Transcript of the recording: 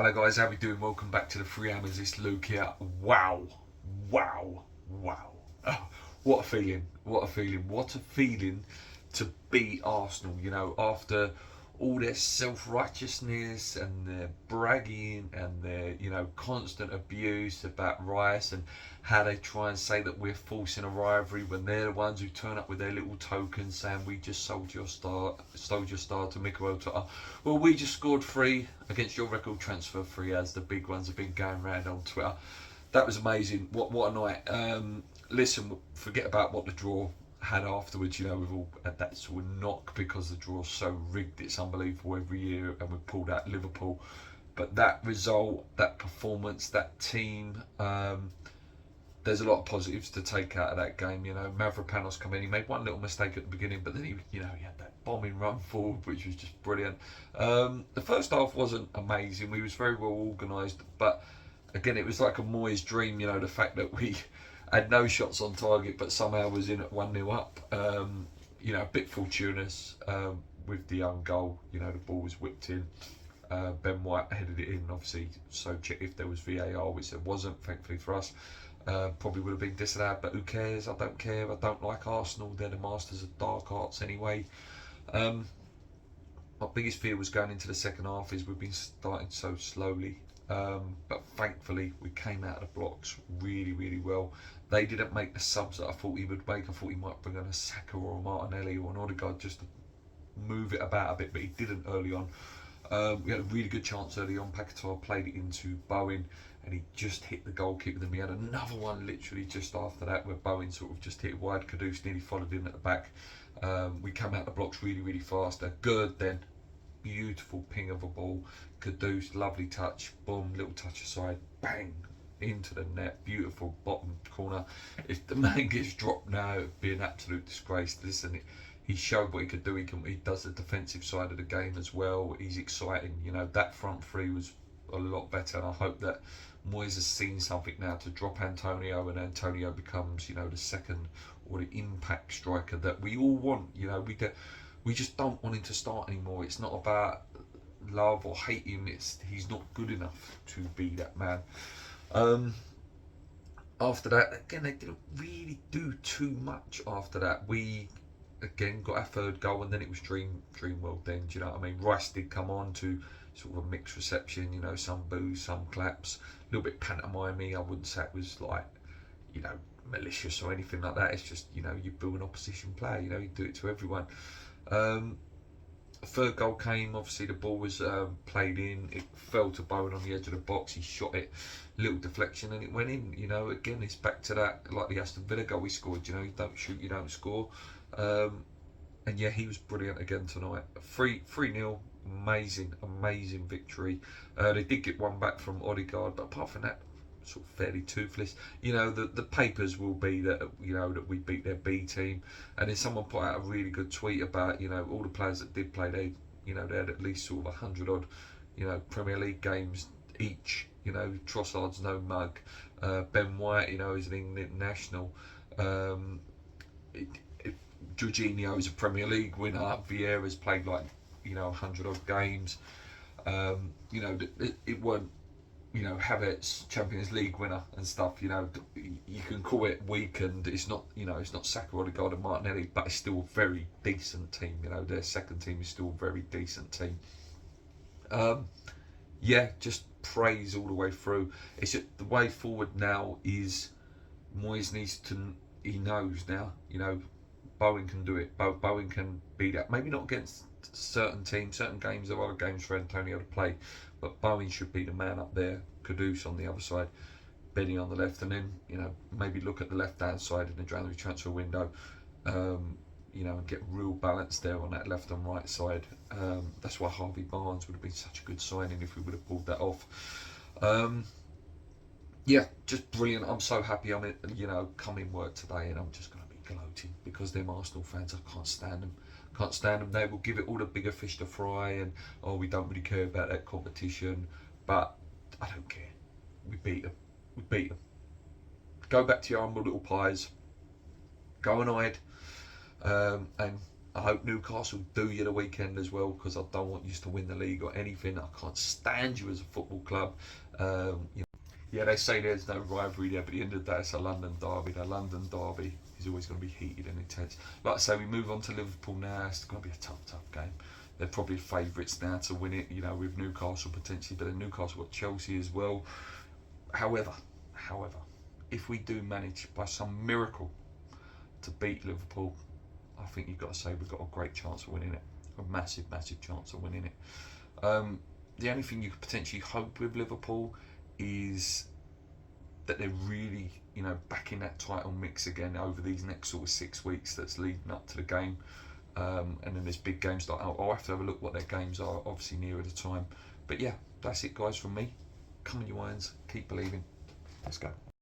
Hello guys, how we doing? Welcome back to the Free Hammers. It's Luke here. Wow, wow, wow. Oh, what a feeling, what a feeling, what a feeling to beat Arsenal, after all their self-righteousness and their bragging and their, constant abuse about Rice and how they try and say that we're forcing a rivalry when they're the ones who turn up with their little tokens saying we just sold your star to Mikel Arteta. Well, we just scored three against your record transfer free, as the big ones have been going around on Twitter. That was amazing. What a night. Listen, forget about what the draw had afterwards. We've all had that sort of knock because the draw's so rigged. It's unbelievable every year, and we've pulled out Liverpool. But that result, that performance, that team, there's a lot of positives to take out of that game. Mavropanos come in. He made one little mistake at the beginning, but then he had that bombing run forward, which was just brilliant. The first half wasn't amazing. We was very well organised, but again, it was like a Moyes dream. The fact that we had no shots on target, but somehow was in at 1-0 up. A bit fortuitous with the own goal. The ball was whipped in. Ben White headed it in, obviously, so check if there was VAR, which there wasn't, thankfully for us. Probably would have been disallowed, but who cares? I don't care. I don't like Arsenal. They're the masters of dark arts anyway. My biggest fear was going into the second half is we've been starting so slowly. But thankfully we came out of the blocks really, really well. They didn't make the subs that I thought he would make. I thought he might bring on a Saka or a Martinelli or an Odegaard just to move it about a bit, but he didn't early on. We had a really good chance early on. Paquetá played it into Bowen and he just hit the goalkeeper. Then we had another one literally just after that where Bowen sort of just hit wide. Kudus nearly followed in at the back. We came out the blocks really, really fast. Good then. Beautiful ping of a ball. Kudus, lovely touch. Boom, little touch aside. Bang! Into the net. Beautiful bottom corner. If the man gets dropped now, it'd be an absolute disgrace. Listen, he showed what he could do. He does the defensive side of the game as well. He's exciting. That front three was a lot better, and I hope that Moyes has seen something now to drop Antonio, and Antonio becomes, the second or the impact striker that we all want. We just don't want him to start anymore. It's not about love or hate him. He's not good enough to be that man. After that, again, they didn't really do too much after that. We again got our third goal, and then it was dream world then. Do you know what I mean? Rice did come on to sort of a mixed reception, some boos, some claps, a little bit pantomimey. I wouldn't say it was like, malicious or anything like that. It's just, you boo an opposition player, you do it to everyone. Third goal came, obviously the ball was played in, it fell to Bowen on the edge of the box, he shot it, little deflection and it went in. Again, it's back to that, like the Aston Villa goal we scored, you don't shoot, you don't score. And yeah, he was brilliant again tonight. 3-0, amazing victory. They did get one back from Odegaard, but apart from that, sort of fairly toothless. The papers will be that that we beat their B team, and then someone put out a really good tweet about all the players that did play. They they had at least sort of 100 odd Premier League games each. Trossard's no mug. Ben White is an England national. Jorginho is a Premier League winner. Vieira's played like 100 odd games. It weren't Havertz Champions League winner and stuff. You can call it weak, and it's not it's not Saka, Odegaard and Martinelli, but it's still a very decent team. Their second team is still a very decent team. Just praise all the way through. It's just, the way forward now is Moyes needs to. He knows now. Bowen can do it. Bowen can be that. Maybe not against certain teams, certain games. There are other games for Antonio to play, but Bowen should be the man up there. Kudus on the other side, Benny on the left, and then maybe look at the left-hand side in the January transfer window. And get real balance there on that left and right side. That's why Harvey Barnes would have been such a good signing if we would have pulled that off. Just brilliant. I'm so happy. I'm come in work today, and I'm just going to be gloating because them Arsenal fans, I can't stand them. They will give it all the bigger fish to fry, and we don't really care about that competition, but I don't care. We beat them. Go back to your humble little pies. Go and hide, and I hope Newcastle do you the weekend as well, because I don't want you to win the league or anything. I can't stand you as a football club. You know, yeah, they say there's no rivalry there, but at the end of the day, it's a London derby. The London derby is always going to be heated and intense. Like I say, we move on to Liverpool now. It's going to be a tough game. They're probably favourites now to win it, you know, with Newcastle potentially, but then Newcastle got Chelsea as well. However, if we do manage by some miracle to beat Liverpool, I think you've got to say we've got a great chance of winning it. A massive chance of winning it. The only thing you could potentially hope with Liverpool is that they're really, you know, back in that title mix again over these next sort of 6 weeks that's leading up to the game. And then there's big games like, I'll have to have a look what their games are, obviously nearer the time. But yeah, that's it guys from me. Come on you irons, keep believing. Let's go.